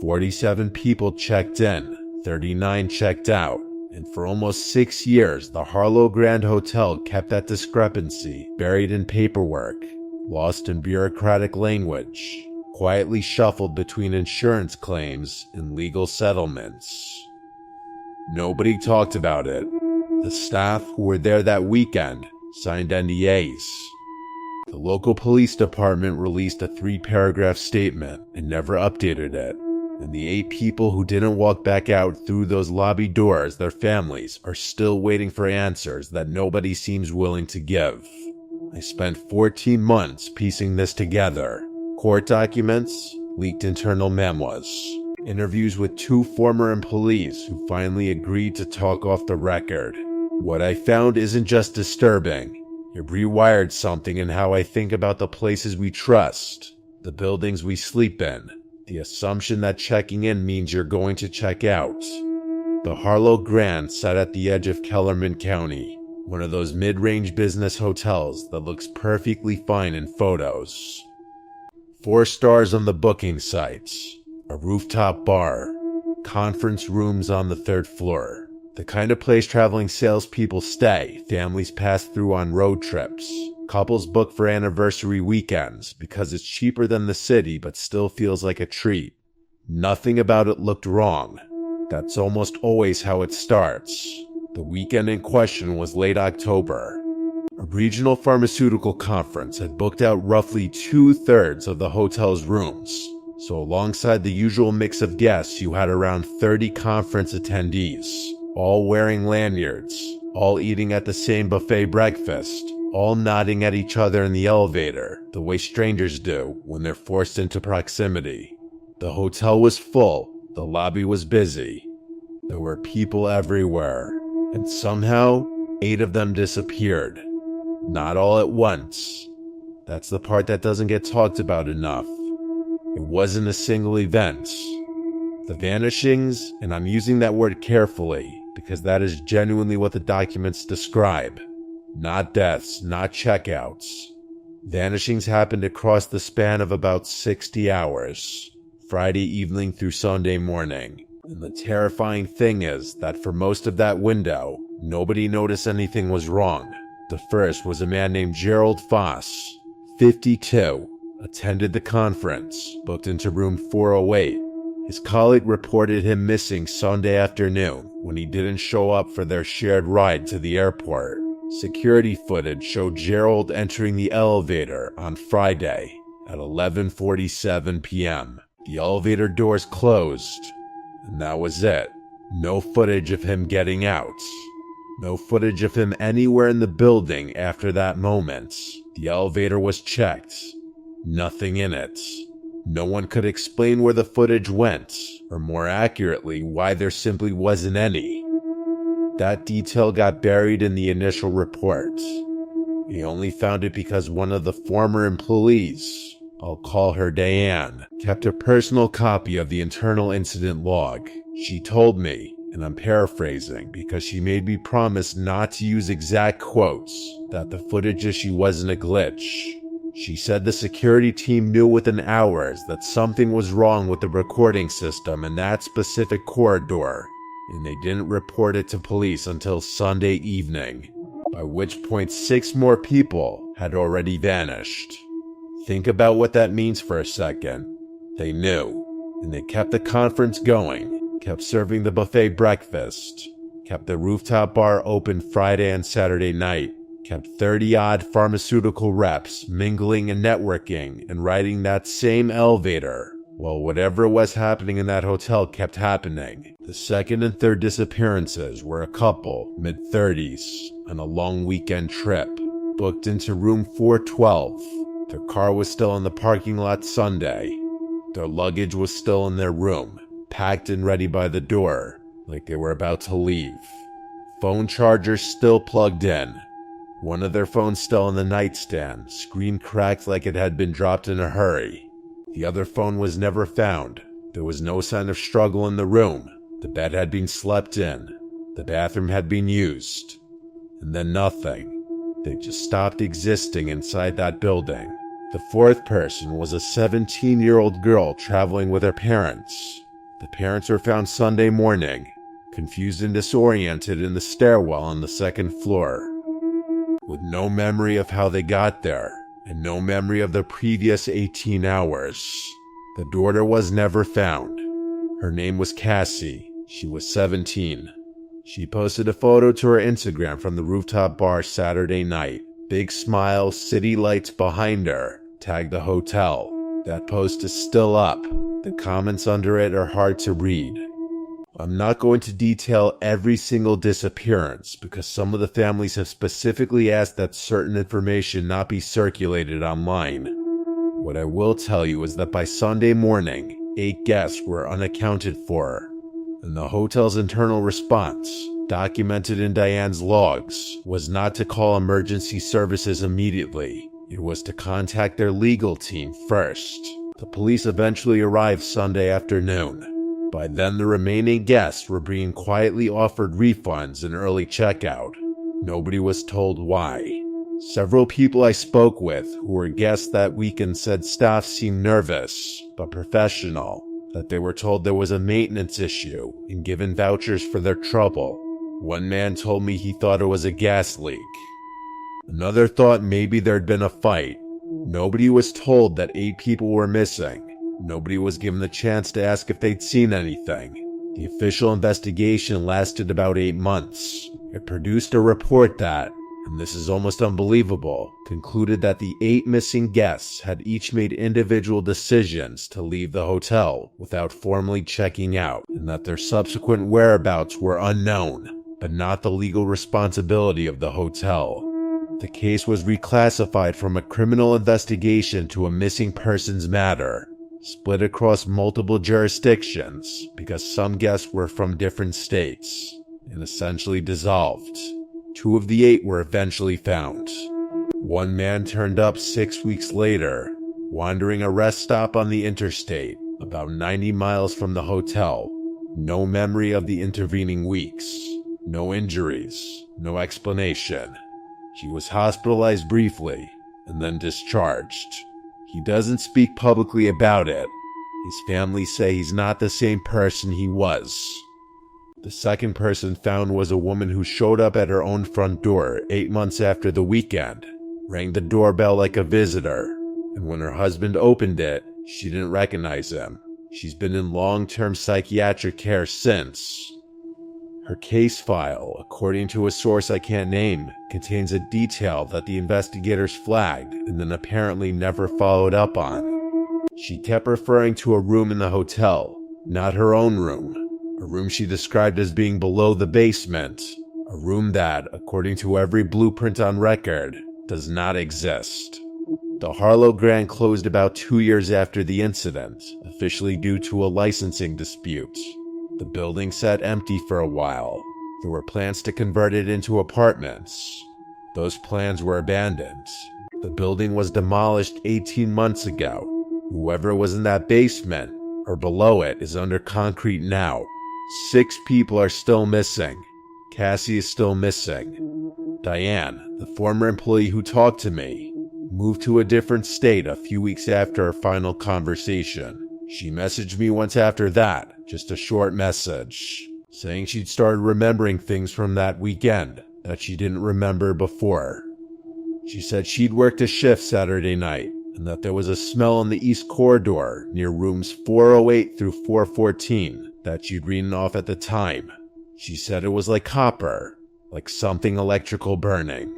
47 people checked in, 39 checked out, and for almost 6 years, the Harlow Grand Hotel kept that discrepancy buried in paperwork, lost in bureaucratic language, quietly shuffled between insurance claims and legal settlements. Nobody talked about it. The staff who were there that weekend signed NDAs. The local police department released a 3-paragraph statement and never updated it. And the 8 people who didn't walk back out through those lobby doors, their families, are still waiting for answers that nobody seems willing to give. I spent 14 months piecing this together. Court documents, leaked internal memos, interviews with 2 former employees who finally agreed to talk off the record. What I found isn't just disturbing. It rewired something in how I think about the places we trust, the buildings we sleep in, the assumption that checking in means you're going to check out. The Harlow Grand sat at the edge of Kellerman County, one of those mid-range business hotels that looks perfectly fine in photos. 4 stars on the booking sites, a rooftop bar, conference rooms on the 3rd floor. The kind of place traveling salespeople stay, families pass through on road trips, couples book for anniversary weekends because it's cheaper than the city but still feels like a treat. Nothing about it looked wrong. That's almost always how it starts. The weekend in question was late October. A regional pharmaceutical conference had booked out roughly 2/3 of the hotel's rooms, so alongside the usual mix of guests you had around 30 conference attendees, all wearing lanyards, all eating at the same buffet breakfast, all nodding at each other in the elevator, the way strangers do when they're forced into proximity. The hotel was full, the lobby was busy. There were people everywhere, and somehow, 8 of them disappeared. Not all at once. That's the part that doesn't get talked about enough. It wasn't a single event. The vanishings, and I'm using that word carefully, because that is genuinely what the documents describe. Not deaths, not checkouts. Vanishings happened across the span of about 60 hours, Friday evening through Sunday morning. And the terrifying thing is that for most of that window, nobody noticed anything was wrong. The first was a man named Gerald Foss, 52, attended the conference, booked into room 408. His colleague reported him missing Sunday afternoon when he didn't show up for their shared ride to the airport. Security footage showed Gerald entering the elevator on Friday at 11:47 p.m. The elevator doors closed, and that was it. No footage of him getting out. No footage of him anywhere in the building after that moment. The elevator was checked. Nothing in it. No one could explain where the footage went, or more accurately, why there simply wasn't any. That detail got buried in the initial report. He only found it because one of the former employees, I'll call her Diane, kept a personal copy of the internal incident log. She told me, and I'm paraphrasing because she made me promise not to use exact quotes, that the footage issue wasn't a glitch. She said the security team knew within hours that something was wrong with the recording system in that specific corridor, and they didn't report it to police until Sunday evening, by which point 6 more people had already vanished. Think about what that means for a second. They knew, and they kept the conference going, kept serving the buffet breakfast, kept the rooftop bar open Friday and Saturday night, kept 30-odd pharmaceutical reps mingling and networking and riding that same elevator, while whatever was happening in that hotel kept happening. The second and third disappearances were a couple, mid-30s, on a long weekend trip, booked into room 412. Their car was still in the parking lot Sunday. Their luggage was still in their room, packed and ready by the door, like they were about to leave. Phone chargers still plugged in. One of their phones still on the nightstand, screen cracked like it had been dropped in a hurry. The other phone was never found. There was no sign of struggle in the room. The bed had been slept in. The bathroom had been used. And then nothing. They just stopped existing inside that building. The fourth person was a 17-year-old girl traveling with her parents. The parents were found Sunday morning, confused and disoriented in the stairwell on the second floor, with no memory of how they got there and no memory of the previous 18 hours. The daughter was never found. Her name was Cassie. She was 17. She posted a photo to her Instagram from the rooftop bar Saturday night. Big smile, city lights behind her, tagged the hotel. That post is still up. The comments under it are hard to read. I'm not going to detail every single disappearance because some of the families have specifically asked that certain information not be circulated online. What I will tell you is that by Sunday morning, 8 guests were unaccounted for, and the hotel's internal response, documented in Diane's logs, was not to call emergency services immediately. It was to contact their legal team first. The police eventually arrived Sunday afternoon. By then, the remaining guests were being quietly offered refunds and early checkout. Nobody was told why. Several people I spoke with who were guests that weekend said staff seemed nervous, but professional, that they were told there was a maintenance issue and given vouchers for their trouble. One man told me he thought it was a gas leak. Another thought maybe there'd been a fight. Nobody was told that 8 people were missing. Nobody was given the chance to ask if they'd seen anything. The official investigation lasted about 8 months. It produced a report that, and this is almost unbelievable, concluded that the 8 missing guests had each made individual decisions to leave the hotel without formally checking out, and that their subsequent whereabouts were unknown, but not the legal responsibility of the hotel. The case was reclassified from a criminal investigation to a missing persons matter, split across multiple jurisdictions because some guests were from different states, and essentially dissolved. 2 of the 8 were eventually found. One man turned up 6 weeks later, wandering a rest stop on the interstate, about 90 miles from the hotel. No memory of the intervening weeks. No injuries. No explanation. He was hospitalized briefly, and then discharged. He doesn't speak publicly about it. His family say he's not the same person he was. The second person found was a woman who showed up at her own front door 8 months after the weekend, rang the doorbell like a visitor, and when her husband opened it, she didn't recognize him. She's been in long-term psychiatric care since. Her case file, according to a source I can't name, contains a detail that the investigators flagged and then apparently never followed up on. She kept referring to a room in the hotel, not her own room, a room she described as being below the basement, a room that, according to every blueprint on record, does not exist. The Harlow Grand closed about 2 years after the incident, officially due to a licensing dispute. The building sat empty for a while. There were plans to convert it into apartments. Those plans were abandoned. The building was demolished 18 months ago. Whoever was in that basement, or below it, is under concrete now. 6 people are still missing. Cassie is still missing. Diane, the former employee who talked to me, moved to a different state a few weeks after our final conversation. She messaged me once after that, just a short message, saying she'd started remembering things from that weekend that she didn't remember before. She said she'd worked a shift Saturday night, and that there was a smell in the east corridor near rooms 408 through 414 that she'd written off at the time. She said it was like copper, like something electrical burning,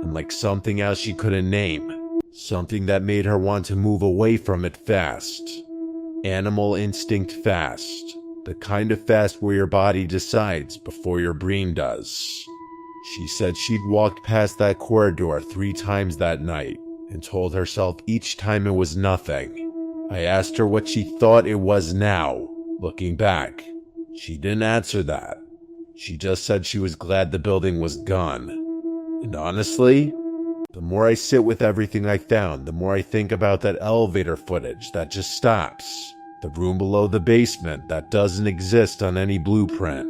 and like something else she couldn't name, something that made her want to move away from it fast. Animal instinct fast. The kind of fast where your body decides before your brain does. She said she'd walked past that corridor 3 times that night and told herself each time it was nothing. I asked her what she thought it was now, looking back. She didn't answer that. She just said she was glad the building was gone. And honestly, the more I sit with everything I found, the more I think about that elevator footage that just stops. The room below the basement that doesn't exist on any blueprint.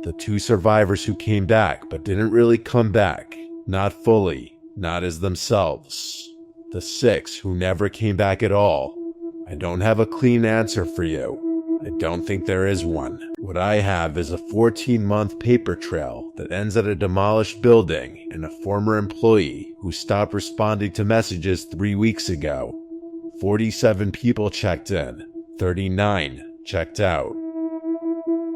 The 2 survivors who came back but didn't really come back. Not fully, not as themselves. The 6 who never came back at all. I don't have a clean answer for you. I don't think there is one. What I have is a 14-month paper trail that ends at a demolished building and a former employee who stopped responding to messages 3 weeks ago. 47 people checked in, 39 checked out.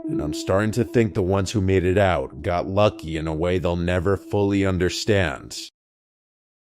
And I'm starting to think the ones who made it out got lucky in a way they'll never fully understand.